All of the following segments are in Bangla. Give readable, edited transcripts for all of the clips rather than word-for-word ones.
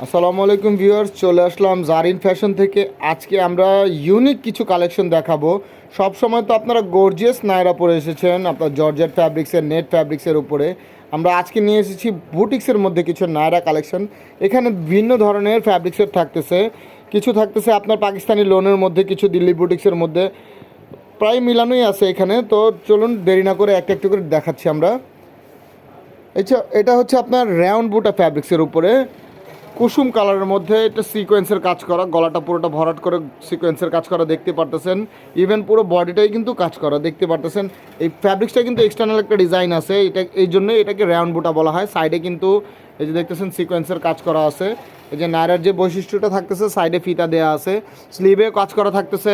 আসসালামু আলাইকুম ভিউয়ার্স, চলে আসলাম জারিন ফ্যাশন থেকে। আজকে আমরা ইউনিক কিছু কালেকশন দেখাবো। সব সময় তো আপনারা গর্জিয়াস নায়রা পরে এসেছেন আপনার জর্জেট ফ্যাব্রিক্সের, নেট ফ্যাব্রিক্সের উপরে। আমরা আজকে নিয়ে এসেছি বুটিক্সের মধ্যে কিছু নায়রা কালেকশন। এখানে ভিন্ন ধরনের ফ্যাব্রিক্সের থাকতেছে, কিছু থাকতেছে আপনার পাকিস্তানি লোনের মধ্যে, কিছু দিল্লি বুটিক্সের মধ্যে, প্রায় মিলানোই আছে এখানে। তো চলুন দেরি না করে একটা একটু করে দেখাচ্ছি আমরা। এটা হচ্ছে আপনার রাউন্ড বুটা ফ্যাব্রিক্সের উপরে কুসুম কালারের মধ্যে, এটা সিকোয়েন্সের কাজ করা, গলাটা পুরোটা ভরাট করে সিকোয়েন্সের কাজ করা দেখতে পারতেছেন। ইভেন পুরো বডিটাই কিন্তু কাজ করা দেখতে পারতেছেন। এই ফ্যাব্রিক্সটা কিন্তু এক্সটার্নাল একটা ডিজাইন আছে, এটা এই জন্যই এটাকে রাউন্ড বুটা বলা হয়। সাইডে কিন্তু এই যে দেখতেছেন সিকোয়েন্সের কাজ করা আছে। এই যে নায়রার যে বৈশিষ্ট্যটা থাকতেছে, সাইডে ফিতা দেওয়া আছে, স্লিভে কাজ করা থাকতেছে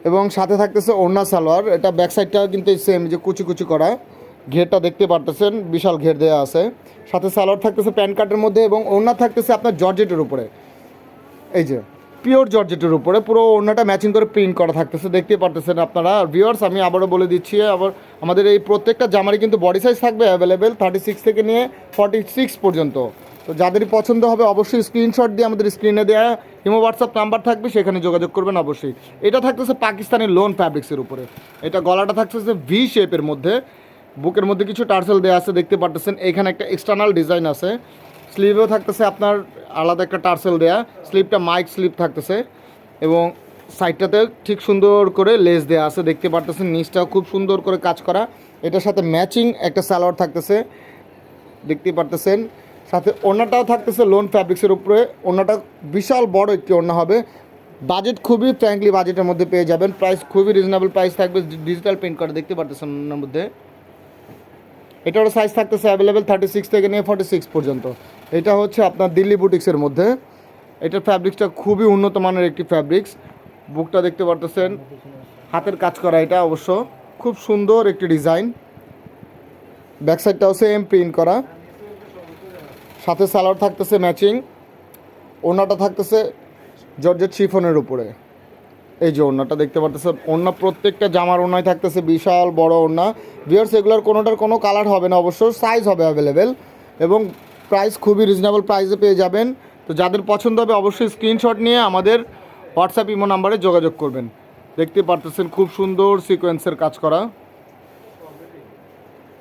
এবং সাথে থাকতেছে ওড়না সালোয়ার। এটা ব্যাক সাইডটাও কিন্তু সেম, যে কুচি কুচি করা ঘেরটা দেখতে পারতেছেন, বিশাল ঘের দেওয়া আছে। সাথে সালোয়ার থাকতেছে প্যান্ট কাটের মধ্যে এবং ওড়না থাকতেছে আপনার জর্জেটের উপরে, এই যে পিওর জর্জেটের উপরে পুরো ওড়নাটা ম্যাচিং করে প্রিন্ট করা থাকতেছে দেখতে পারতেছেন আপনারা। ভিউয়ার্স, আমি আবারও বলে দিচ্ছি, আমাদের এই প্রত্যেকটা জামারই কিন্তু বডি সাইজ থাকবে অ্যাভেলেবেল 36 থেকে নিয়ে 46 পর্যন্ত। তো যাদেরই পছন্দ হবে অবশ্যই স্ক্রিনশট দিয়ে আমাদের স্ক্রিনে দেওয়া ইমো হোয়াটসঅ্যাপ নাম্বার থাকবে, সেখানে যোগাযোগ করবেন অবশ্যই। এটা থাকতেছে পাকিস্তানি লোন ফ্যাব্রিক্সের উপরে। এটা গলাটা থাকতেছে ভি শেপের মধ্যে, বুকের মধ্যে কিছু টার্সেল দেওয়া আছে দেখতে পারতেছেন। এখানে একটা এক্সটার্নাল ডিজাইন আছে, স্লিভেও থাকতেছে আপনার আলাদা একটা টার্সেল দেয়া, স্লিভটা মাইক স্লিভ থাকতেছে এবং সাইডটাতে ঠিক সুন্দর করে লেস দেওয়া আছে দেখতে পারতেছেন। নিচটাও খুব সুন্দর করে কাজ করা। এটার সাথে ম্যাচিং একটা সালোয়ার থাকতেছে দেখতে পারতেছেন। সাথে ওড়নাটাও থাকতেছে লোন ফ্যাব্রিক্সের উপরে। ওড়নাটা বিশাল বড় একটি ওড়না হবে। বাজেট খুবই ফ্র্যাঙ্কলি বাজেটের মধ্যে পেয়ে যাবেন। প্রাইস খুবই রিজনেবল প্রাইস থাকবে, ডিজিটাল প্রিন্ট করা দেখতে পারতেছেন ওড়নার মধ্যে। এটারও সাইজ থাকতেছে অ্যাভেলেবেল 36 থেকে নিয়ে 46 পর্যন্ত। এটা হচ্ছে আপনার দিল্লি বুটিক্সের মধ্যে। এটার ফ্যাব্রিক্সটা খুবই উন্নত মানের একটি ফ্যাব্রিক্স। বুকটা দেখতে পারতেছেন, হাতের কাজ করা, এটা অবশ্য খুব সুন্দর একটি ডিজাইন। ব্যাক সাইডটাও সেম প্রিন্ট করা, সাথে সালোয়ার থাকতেছে ম্যাচিং, ওড়নাটা থাকতেছে জর্জেট শিফনের উপরে। এই যে ওড়নাটা দেখতে পারতেছেন, ওড়না প্রত্যেকটা জামার ওড়নায় থাকতেছে বিশাল বড় ওড়না। ভিউয়ার্স, এগুলোর কোনোটার কোনো কালার হবে না, অবশ্য সাইজ হবে অ্যাভেলেবেল এবং প্রাইস খুবই রিজনেবল প্রাইসে পেয়ে যাবেন। তো যাদের পছন্দ হবে অবশ্যই স্ক্রিনশট নিয়ে আমাদের হোয়াটসঅ্যাপ ইমো নাম্বারে যোগাযোগ করবেন। দেখতে পারতেছেন খুব সুন্দর সিকোয়েন্সের কাজ করা,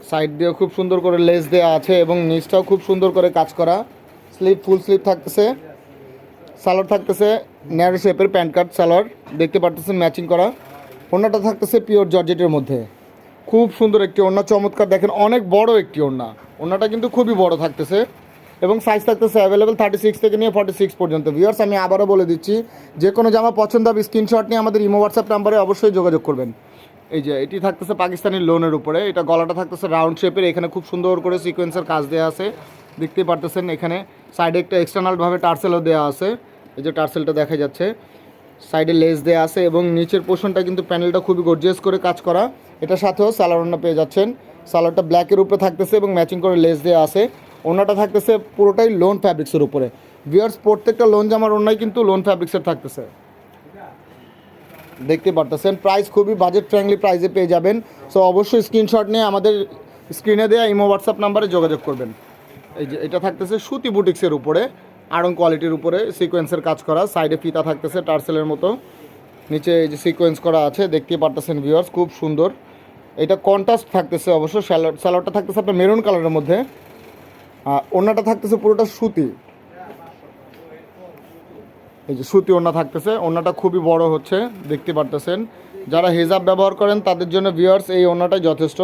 সাইড দিয়ে খুব সুন্দর করে লেস দেওয়া আছে এবং নিচটাও খুব সুন্দর করে কাজ করা। স্লিভ ফুল স্লিভ থাকতেছে, সালোয়ার থাকতেছে ন্যারো শেপের প্যান্ট কাট সালোয়ার দেখতে পারতেছেন ম্যাচিং করা। ওড়নাটা থাকতেছে পিওর জর্জেটের মধ্যে, খুব সুন্দর একটি ওড়না, চমৎকার। দেখেন অনেক বড় একটি ওড়না, ওড়নাটা কিন্তু খুবই বড় থাকতেছে এবং সাইজ থাকতেছে অ্যাভেলেবেল 36 থেকে নিয়ে 46 পর্যন্ত। ভিউয়ার্স, আমি আবারও বলে দিচ্ছি, যে কোনো জামা পছন্দ হবে স্ক্রিনশট নিয়ে আমাদের ইমো হোয়াটসঅ্যাপ নাম্বারে অবশ্যই যোগাযোগ করবেন। এই যে এটি থাকতেছে পাকিস্তানি লোনের উপরে। এটা গলাটা থাকতেছে রাউন্ড শেপের, এখানে খুব সুন্দর করে সিকোয়েন্সের কাজ দেওয়া আছে দেখতে পারতেছেন। এখানে সাইডে একটা এক্সটার্নালভাবে টার্সেলও দেওয়া আছে, এই যে টার্সেলটা দেখা যাচ্ছে, সাইডে লেস দেওয়া আছে এবং নিচের পোর্শনটা কিন্তু প্যানেলটা খুবই গর্জিয়াস করে কাজ করা। এটার সাথেও সালোয়ার ওড়না পেয়ে যাচ্ছেন। সালোয়ারটা ব্ল্যাকের উপরে থাকতেছে এবং ম্যাচিং করে লেস দেওয়া আছে। ওড়নাটা থাকতেছে পুরোটাই লোন ফ্যাব্রিক্সের উপরে। ভিউয়ার্স, প্রত্যেকটা লোন জামার ওড়নাই কিন্তু লোন ফ্যাব্রিক্সের থাকতেছে দেখতে পারতেছেন। প্রাইস খুবই বাজেট ফ্রেন্ডলি প্রাইসে পেয়ে যাবেন। সো অবশ্যই স্ক্রিনশট নিয়ে আমাদের স্ক্রিনে দেওয়া ইমো হোয়াটসঅ্যাপ নাম্বারে যোগাযোগ করবেন। এই যে এটা থাকতেছে সুতি বুটিক্সের উপরে, আড়ং কোয়ালিটির উপরে সিকোয়েন্সের কাজ করা, সাইডে ফিতা থাকতেছে টার্সেলের মতো, নিচে এই যে সিকোয়েন্স করা আছে দেখতে পারতেছেন ভিউয়ার্স, খুব সুন্দর। এটা কন্ট্রাস্ট থাকতেছে অবশ্য। সালোয়ারটা থাকতেছে আপনার মেরুন কালারের মধ্যে, ওড়নাটা থাকতেছে পুরোটা সুতি, এই যে সুতি ওড়না থাকতেছে। ওড়নাটা খুবই বড় হচ্ছে দেখতে পারতেছেন। যারা হিজাব ব্যবহার করেন তাদের জন্য ভিউয়ার্স এই ওড়নাটাই যথেষ্ট।